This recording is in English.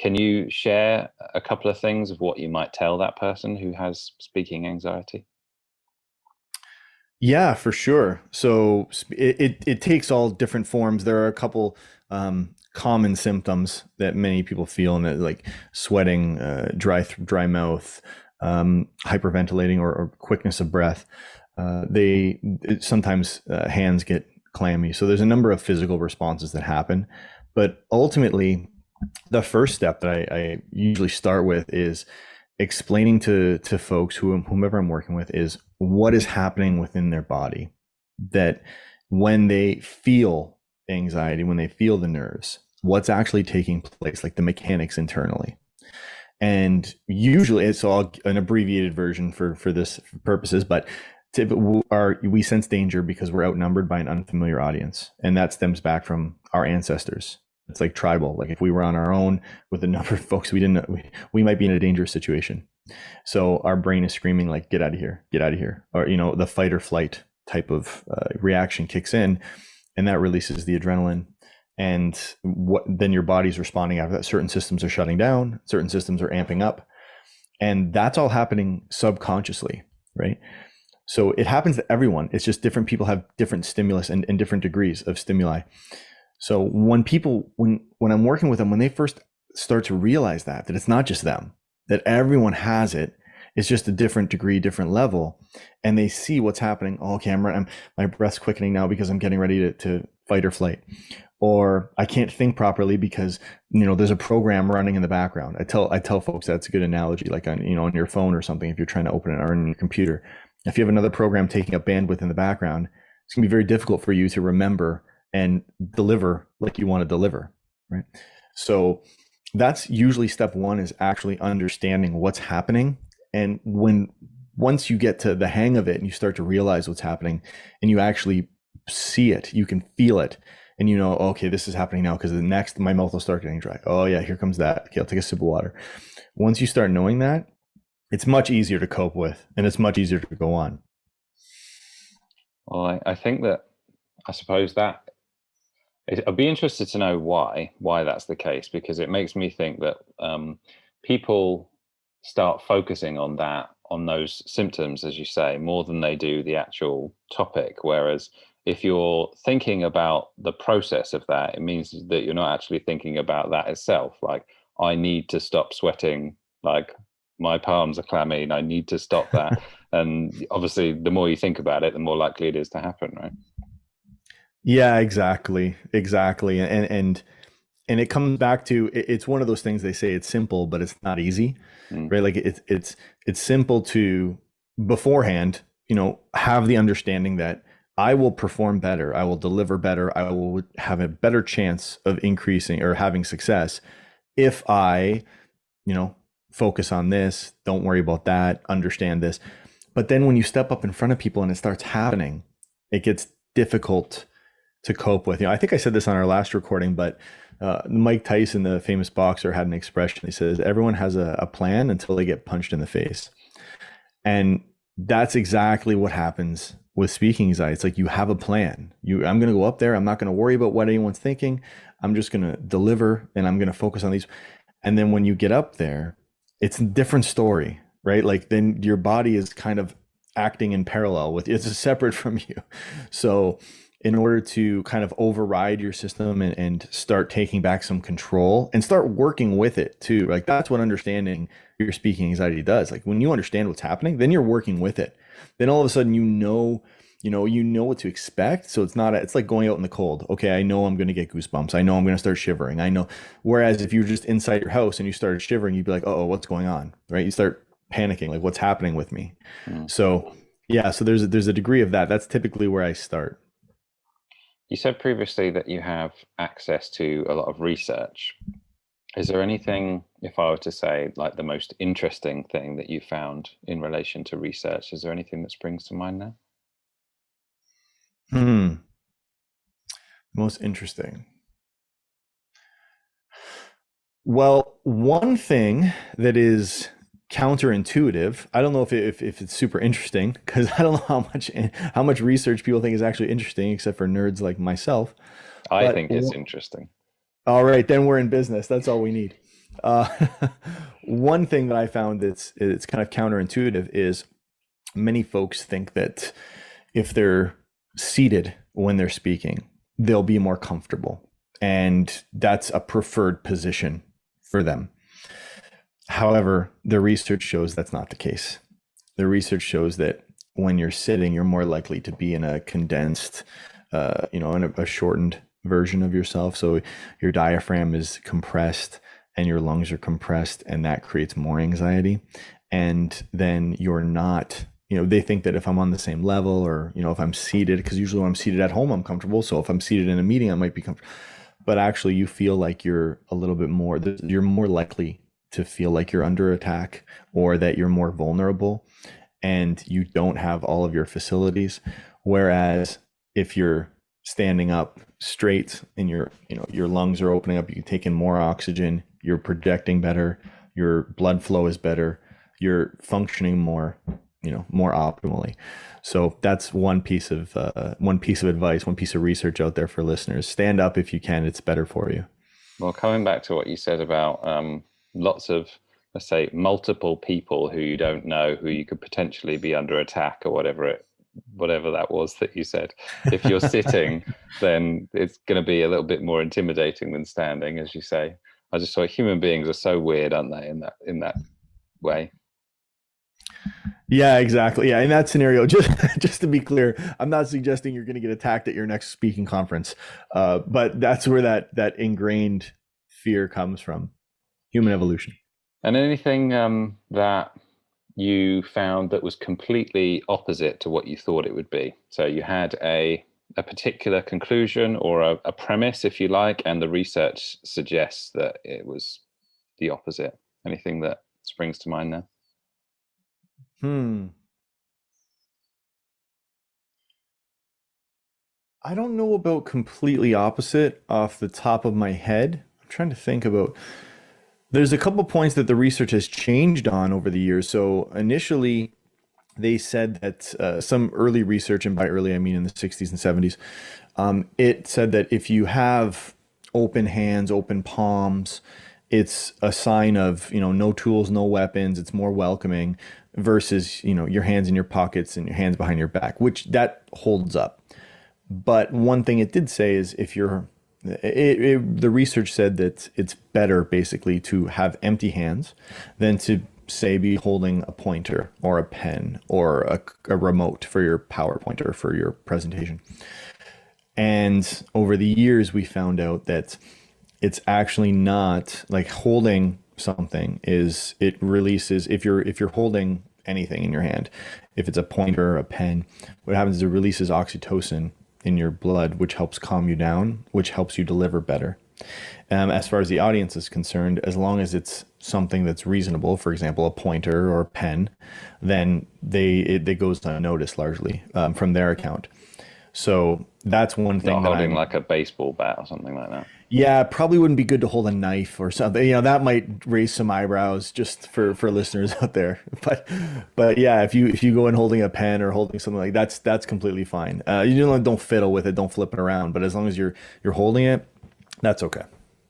Can you share a couple of things of what you might tell that person who has speaking anxiety? Yeah, for sure. So it takes all different forms. There are a couple common symptoms that many people feel, and that like sweating, dry mouth, hyperventilating, or quickness of breath. Sometimes hands get clammy. So there's a number of physical responses that happen, but ultimately, the first step that I usually start with is explaining to folks whomever I'm working with is what is happening within their body, that when they feel anxiety, when they feel the nerves, what's actually taking place, like the mechanics internally. And usually it's all an abbreviated version for this purposes, but we sense danger because we're outnumbered by an unfamiliar audience, and that stems back from our ancestors. It's like tribal. Like if we were on our own with a number of folks we didn't know, we might be in a dangerous situation. So our brain is screaming like, get out of here, get out of here. Or, the fight or flight type of reaction kicks in, and that releases the adrenaline. And then your body's responding after that. Certain systems are shutting down, certain systems are amping up. And that's all happening subconsciously, right? So it happens to everyone. It's just different people have different stimulus and different degrees of stimuli. So when I'm working with them, when they first start to realize that it's not just them, that everyone has it, it's just a different degree, different level, and they see what's happening. Oh, okay, my breath's quickening now because I'm getting ready to fight or flight, or I can't think properly because there's a program running in the background. I tell folks that's a good analogy, like on your phone or something. If you're trying to open it or on your computer, if you have another program taking up bandwidth in the background, it's gonna be very difficult for you to remember and deliver like you want to deliver, right? So that's usually step one, is actually understanding what's happening. And once you get to the hang of it and you start to realize what's happening and you actually see it, you can feel it, and okay, this is happening now because my mouth will start getting dry. Oh yeah, here comes that. Okay, I'll take a sip of water. Once you start knowing that, it's much easier to cope with, and it's much easier to go on. Well, I think that, I suppose that I'd be interested to know why that's the case, because it makes me think that people start focusing on those symptoms, as you say, more than they do the actual topic. Whereas if you're thinking about the process of that, it means that you're not actually thinking about that itself. Like, I need to stop sweating, like my palms are clammy and I need to stop that. And obviously the more you think about it, the more likely it is to happen, right? Yeah, exactly. And it comes back to, it's one of those things, they say it's simple, but it's not easy, right? Like it's simple to beforehand, have the understanding that I will perform better, I will deliver better, I will have a better chance of increasing or having success if I, focus on this, don't worry about that, understand this. But then when you step up in front of people and it starts happening, it gets difficult to cope with. I think I said this on our last recording, but Mike Tyson, the famous boxer, had an expression. He says, everyone has a plan until they get punched in the face. And that's exactly what happens with speaking anxiety. It's like you have a plan. I'm going to go up there. I'm not going to worry about what anyone's thinking. I'm just going to deliver, and I'm going to focus on these. And then when you get up there, it's a different story, right? Like then your body is kind of acting in parallel with, it's separate from you. So in order to kind of override your system and start taking back some control and start working with it too, like that's what understanding your speaking anxiety does. Like when you understand what's happening, then you're working with it. Then all of a sudden, you know what to expect. So it's like going out in the cold. Okay, I know I'm going to get goosebumps. I know I'm going to start shivering. I know. Whereas if you're just inside your house and you started shivering, you'd be like, oh, what's going on? Right? You start panicking, like what's happening with me? So yeah, so there's a degree of that. That's typically where I start. You said previously that you have access to a lot of research. Is there anything, if I were to say like the most interesting thing that you found in relation to research, is there anything that springs to mind now? Most interesting. Well, one thing that is counterintuitive, I don't know if it's super interesting, because I don't know how much research people think is actually interesting, except for nerds like myself. I think it's interesting. All right, then we're in business. That's all we need. Uh, one thing that I found that's it's kind of counterintuitive is many folks think that if they're seated when they're speaking, they'll be more comfortable, and that's a preferred position for them. However, the research shows that's not the case. The research shows that when you're sitting, you're more likely to be in a condensed, in a shortened version of yourself. So your diaphragm is compressed and your lungs are compressed, and that creates more anxiety. And then you're not, they think that if I'm on the same level, or, if I'm seated, because usually when I'm seated at home, I'm comfortable. So if I'm seated in a meeting, I might be comfortable. But actually, you feel like you're a little bit more, you're more likely to feel like you're under attack, or that you're more vulnerable and you don't have all of your facilities. Whereas if you're standing up straight and your lungs are opening up, you can take in more oxygen, you're projecting better, your blood flow is better, you're functioning more, more optimally. So that's one piece of advice, one piece of research out there for listeners. Stand up if you can, it's better for you. Well, coming back to what you said about lots of, let's say, multiple people who you don't know, who you could potentially be under attack, or whatever that was that you said. If you're sitting, then it's going to be a little bit more intimidating than standing, as you say. I just thought human beings are so weird, aren't they, in that way? Yeah, exactly. Yeah, in that scenario, just to be clear, I'm not suggesting you're going to get attacked at your next speaking conference, but that's where that ingrained fear comes from, human evolution. And anything that you found that was completely opposite to what you thought it would be? So you had a particular conclusion, or a premise, if you like, and the research suggests that it was the opposite. Anything that springs to mind there? I don't know about completely opposite off the top of my head. I'm trying to think about. There's a couple points that the research has changed on over the years. So initially, they said that some early research, and by early I mean in the 60s and 70s, it said that if you have open hands, open palms, it's a sign of, no tools, no weapons. It's more welcoming versus, your hands in your pockets and your hands behind your back, which that holds up. But one thing it did say is the research said that it's better basically to have empty hands than to, say, be holding a pointer or a pen or a remote for your PowerPoint or for your presentation. And over the years, we found out that it's actually not like holding something it releases, if you're holding anything in your hand, if it's a pointer or a pen, what happens is it releases oxytocin in your blood, which helps calm you down, which helps you deliver better. As far as the audience is concerned, as long as it's something that's reasonable, for example, a pointer or a pen, then it goes unnoticed largely from their account. So that's one thing. Not holding like a baseball bat or something like that. Yeah, probably wouldn't be good to hold a knife or something. That might raise some eyebrows just for listeners out there. But yeah, if you go in holding a pen or holding something like that's completely fine. You don't fiddle with it, don't flip it around. But as long as you're holding it, that's okay.